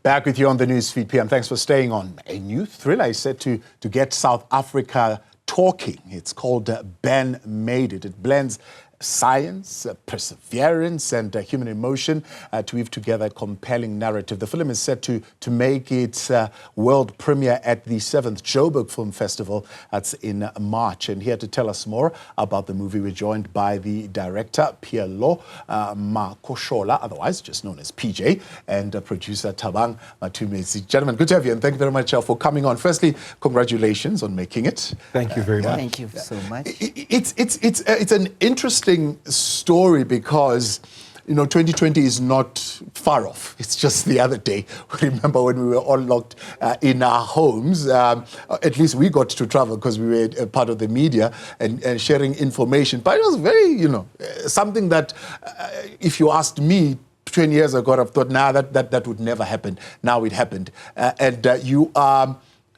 Back with you on the Newsfeed PM. Thanks for staying on. A new thriller is set to get South Africa talking. It's called Ben Made It. It blends science, perseverance, and human emotion to weave together a compelling narrative. The film is set to make its world premiere at the 7th Joburg Film Festival. That's in March. And here to tell us more about the movie, we're joined by the director, Pheello Makosholo, otherwise just known as PJ, and producerThabang Mathumetse. Gentlemen, good to have you, and thank you very much for coming on. Firstly, congratulations on making it. Thank you very much. Thank you so much. It's an interesting story because, you know, 2020 is not far off. It's just the other day. Remember when we were all locked in our homes? At least we got to travel because we were a part of the media and sharing information. But it was very, you know, something that if you asked me 20 years ago, I've thought, nah, that would never happen. Now it happened. You are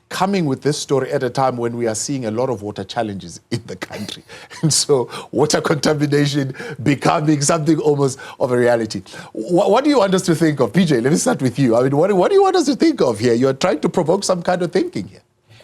coming with this story at a time when we are seeing a lot of water challenges in the country. And so water contamination becoming something almost of a reality. What do you want us to think of? PJ, let me start with you. I mean, what do you want us to think of here? You're trying to provoke some kind of thinking here.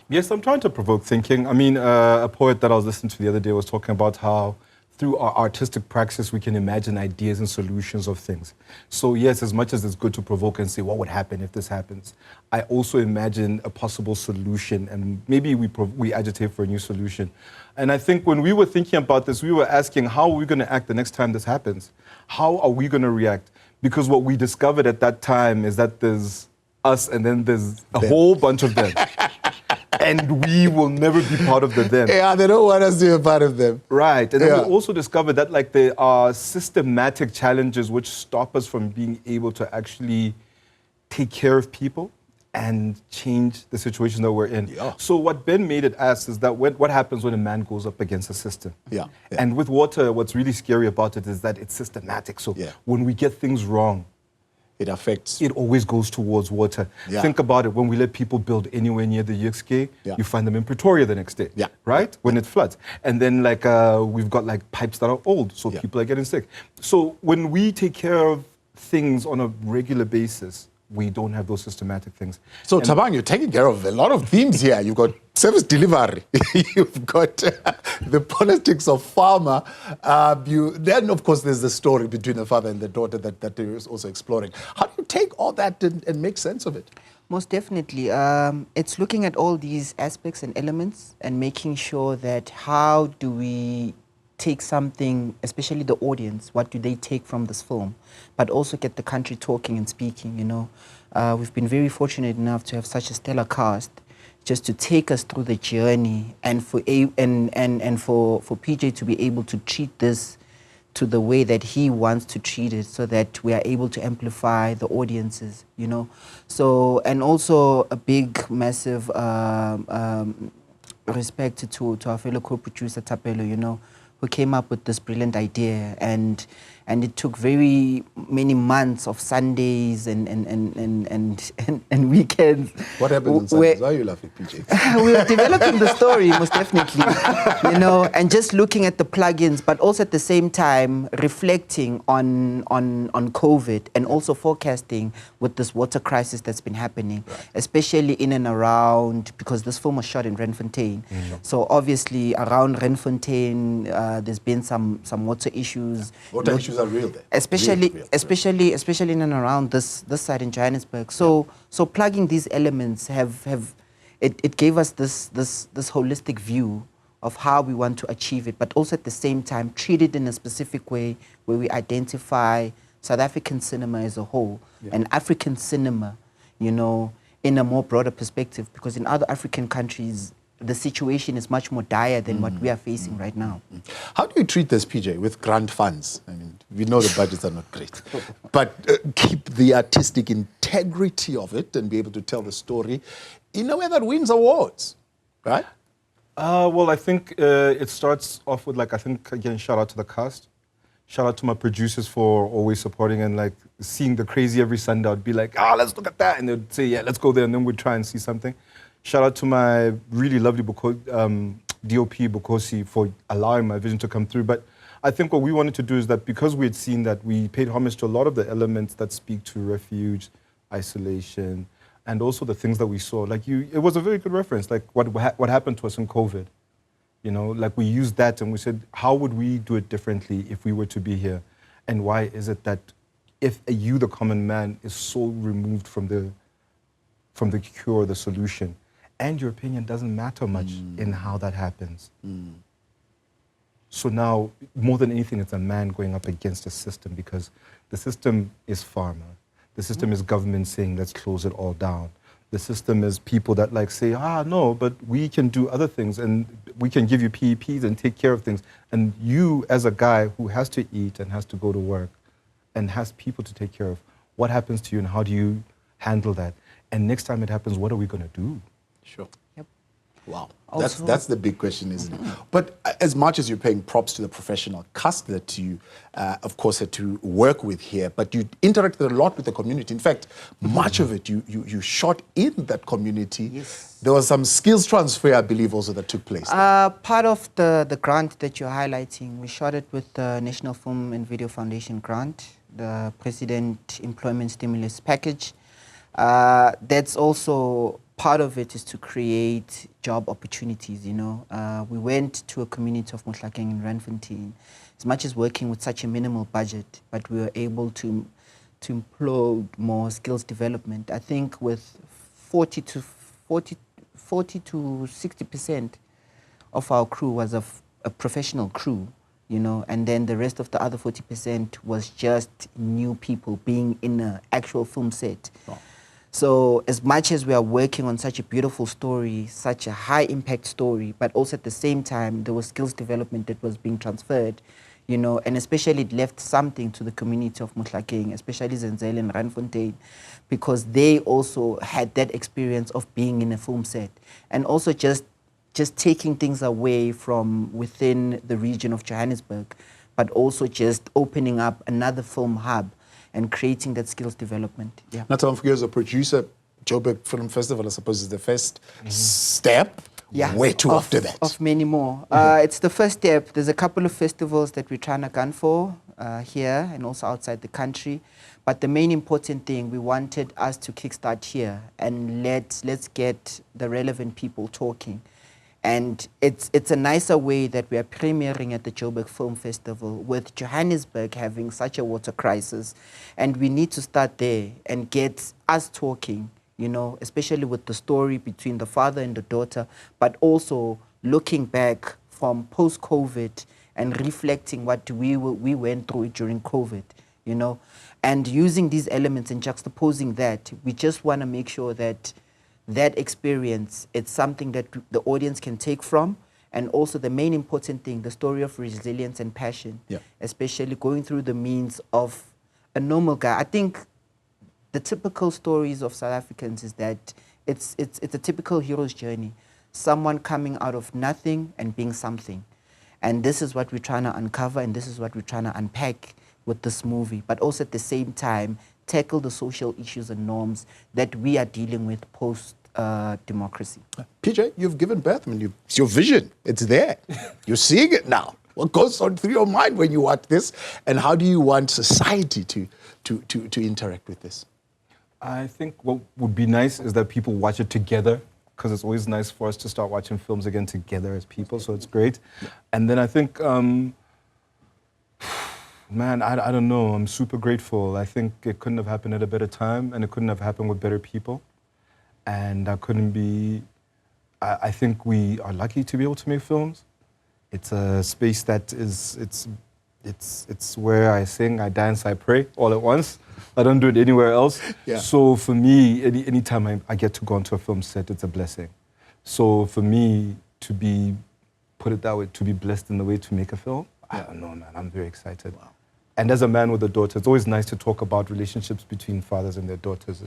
Yes, I'm trying to provoke thinking. I mean, a poet that I was listening to the other day was talking about how through our artistic praxis, we can imagine ideas and solutions of things. So yes, as much as it's good to provoke and say, what would happen if this happens? I also imagine a possible solution, and maybe we agitate for a new solution. And I think when we were thinking about this, we were asking, how are we going to act the next time this happens? How are we going to react? Because what we discovered at that time is that there's us and then there's a whole bunch of them. And we will never be part of the them. Yeah, they don't want us to be a part of them. Right. And then we also discovered that like there are systematic challenges which stop us from being able to actually take care of people and change the situation that we're in. Yeah. So what Ben Made It asks is that what happens when a man goes up against a system? Yeah. And with water, what's really scary about it is that it's systematic. So when we get things wrong, it affects. It always goes towards water. Yeah. Think about it. When we let people build anywhere near the UXK, you find them in Pretoria the next day, right? When it floods. And then like we've got like pipes that are old, so people are getting sick. So when we take care of things on a regular basis, we don't have those systematic things. So Thabang, you're taking care of a lot of themes here. You've got service delivery. You've got the politics of farmer. Then, of course, there's the story between the father and the daughter that they're also exploring. How do you take all that and make sense of it? Most definitely. It's looking at all these aspects and elements and making sure that how do we take something, especially the audience, what do they take from this film, but also get the country talking and speaking, you know. We've been very fortunate enough to have such a stellar cast just to take us through the journey and for PJ to be able to treat this to the way that he wants to treat it so that we are able to amplify the audiences, you know. So, and also a big, massive respect to our fellow co-producer, Thapelo, you know, who came up with this brilliant idea, and it took very many months of Sundays and weekends. What happened on Sundays? Why are you laughing, PJ? We were developing the story, most definitely, you know, and just looking at the plugins, but also at the same time reflecting on COVID and also forecasting with this water crisis that's been happening, especially in and around, because this film was shot in Randfontein. So obviously around Randfontein, there's been some water issues. Water issues are real there. Especially in and around this side in Johannesburg. So plugging these elements it gave us this holistic view of how we want to achieve it, but also at the same time treat it in a specific way where we identify South African cinema as a whole and African cinema, you know, in a more broader perspective, because in other African countries the situation is much more dire than what we are facing right now. How do you treat this, PJ, with grant funds? I mean, we know the budgets are not great, but keep the artistic integrity of it and be able to tell the story in a way that wins awards, right? Well, I think it starts off with, like, I think, again, shout out to the cast. Shout out to my producers for always supporting and, like, seeing the crazy every Sunday. I'd be like, let's look at that. And they'd say, yeah, let's go there. And then we'd try and see something. Shout out to my really lovely DOP, Bukosi, for allowing my vision to come through. But I think what we wanted to do is that because we had seen that we paid homage to a lot of the elements that speak to refuge, isolation, and also the things that we saw. Like it was a very good reference, like what happened to us in COVID. You know, like we used that and we said, how would we do it differently if we were to be here? And why is it that if you, the common man, is so removed from the cure, the solution, and your opinion doesn't matter much in how that happens? So now, more than anything, it's a man going up against a system, because the system is farmer. The system is government saying, let's close it all down. The system is people that like say, no, but we can do other things and we can give you PEPs and take care of things. And you, as a guy who has to eat and has to go to work and has people to take care of, what happens to you and how do you handle that? And next time it happens, what are we going to do? Sure. Yep. Wow. Also, That's the big question, isn't it? But as much as you're paying props to the professional cast that you, of course, had to work with here, but you interacted a lot with the community. In fact, much of it you shot in that community. Yes. There was some skills transfer, I believe, also that took place. Part of the grant that you're highlighting, we shot it with the National Film and Video Foundation grant, the President Employment Stimulus Package. That's also part of it is to create job opportunities, you know. We went to a community of Mohlakeng in Randfontein. As much as working with such a minimal budget, but we were able to implode more skills development. I think with 40 to 60% of our crew was a professional crew, you know, and then the rest of the other 40% was just new people being in an actual film set. Oh. So as much as we are working on such a beautiful story, such a high impact story, but also at the same time, there was skills development that was being transferred, you know, and especially it left something to the community of Mohlakeng, especially Zenzele and Randfontein, because they also had that experience of being in a film set and also just taking things away from within the region of Johannesburg, but also just opening up another film hub and creating that skills development. Yeah. Natham, as a producer, Joburg Film Festival, I suppose, is the first step. Yeah. Where to after that? Of many more. It's the first step. There's a couple of festivals that we're trying to gun for here and also outside the country. But the main important thing, we wanted us to kickstart here and let's get the relevant people talking. And it's a nicer way that we are premiering at the Joburg Film Festival with Johannesburg having such a water crisis. And we need to start there and get us talking, you know, especially with the story between the father and the daughter, but also looking back from post-COVID and reflecting what we went through during COVID, you know. And using these elements and juxtaposing that, we just want to make sure that that experience, it's something that the audience can take from. And also the main important thing, the story of resilience and passion, especially going through the means of a normal guy. I think the typical stories of South Africans is that it's a typical hero's journey. Someone coming out of nothing and being something. And this is what we're trying to uncover and this is what we're trying to unpack with this movie. But also at the same time, tackle the social issues and norms that we are dealing with post-democracy. PJ, you've given birth. I mean, it's your vision. It's there. You're seeing it now. What goes on through your mind when you watch this? And how do you want society to interact with this? I think what would be nice is that people watch it together, because it's always nice for us to start watching films again together as people, so it's great. And then I think, man, I don't know, I'm super grateful. I think it couldn't have happened at a better time, and it couldn't have happened with better people. And I think we are lucky to be able to make films. It's a space that is, it's where I sing, I dance, I pray all at once. I don't do it anywhere else. Yeah. So for me, anytime I get to go onto a film set, it's a blessing. So for me to be, put it that way, to be blessed in the way to make a film, I don't know, man, I'm very excited. Wow. And as a man with a daughter, it's always nice to talk about relationships between fathers and their daughters.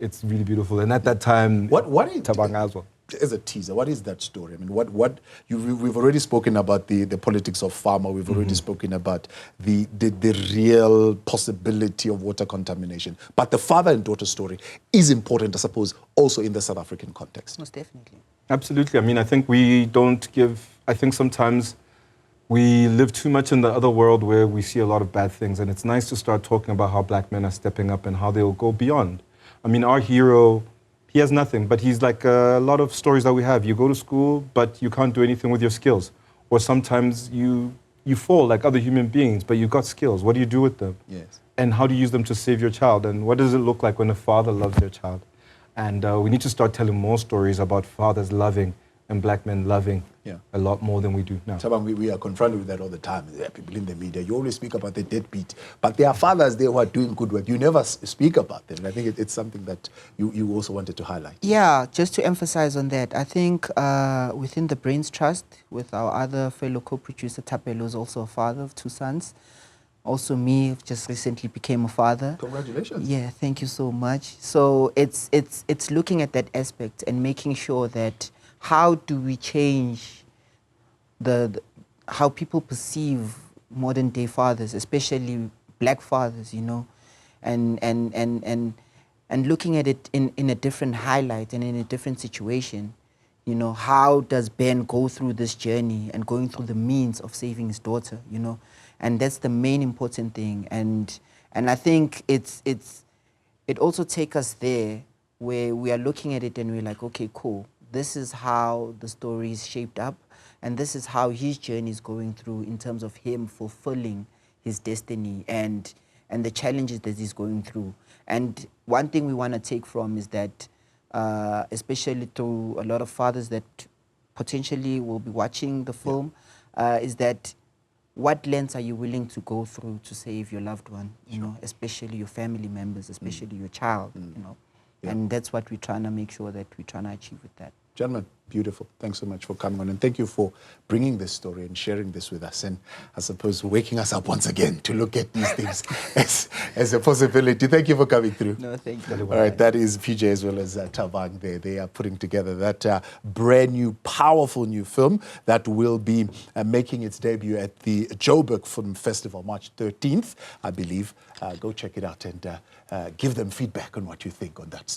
It's really beautiful. And at that time, what is Thabang as well. As a teaser, what is that story? I mean, we've already spoken about the politics of pharma. We've already spoken about the real possibility of water contamination. But the father and daughter story is important, I suppose, also in the South African context. Most definitely. Absolutely. I mean, I think we don't give. I think sometimes We live too much in the other world where we see a lot of bad things, and it's nice to start talking about how black men are stepping up and how they'll go beyond. I mean, our hero, he has nothing, but he's like a lot of stories that we have. You go to school, but you can't do anything with your skills. Or sometimes you fall like other human beings, but you've got skills. What do you do with them? Yes. And how do you use them to save your child? And what does it look like when a father loves their child? And we need to start telling more stories about fathers loving and black men loving a lot more than we do now. Thabang, we are confronted with that all the time. There are people in the media. You always speak about the deadbeat, but there are fathers there who are doing good work. You never speak about them. And I think it's something that you also wanted to highlight. Yeah, just to emphasize on that, I think within the Brains Trust, with our other fellow co-producer, Thapelo, who's also a father of 2 sons. Also me, just recently became a father. Congratulations. Yeah, thank you so much. So it's looking at that aspect and making sure that how do we change how people perceive modern day fathers, especially black fathers, you know, and looking at it in a different highlight and in a different situation. You know, how does Ben go through this journey and going through the means of saving his daughter, you know? And that's the main important thing. And I think it also takes us there where we are looking at it and we're like, okay, cool. This is how the story is shaped up, and this is how his journey is going through in terms of him fulfilling his destiny and the challenges that he's going through. And one thing we want to take from is that, especially to a lot of fathers that potentially will be watching the film, is that what lengths are you willing to go through to save your loved one, you know, especially your family members, especially your child, you know. And that's what we're trying to make sure that we're trying to achieve with that. Gentlemen, beautiful. Thanks so much for coming on, and thank you for bringing this story and sharing this with us, and I suppose waking us up once again to look at these things as a possibility. Thank you for coming through. No, thank you. All right, that is PJ as well as Thabang there. They are putting together that brand new, powerful new film that will be making its debut at the Joburg Film Festival, March 13th, I believe. Go check it out and give them feedback on what you think on that.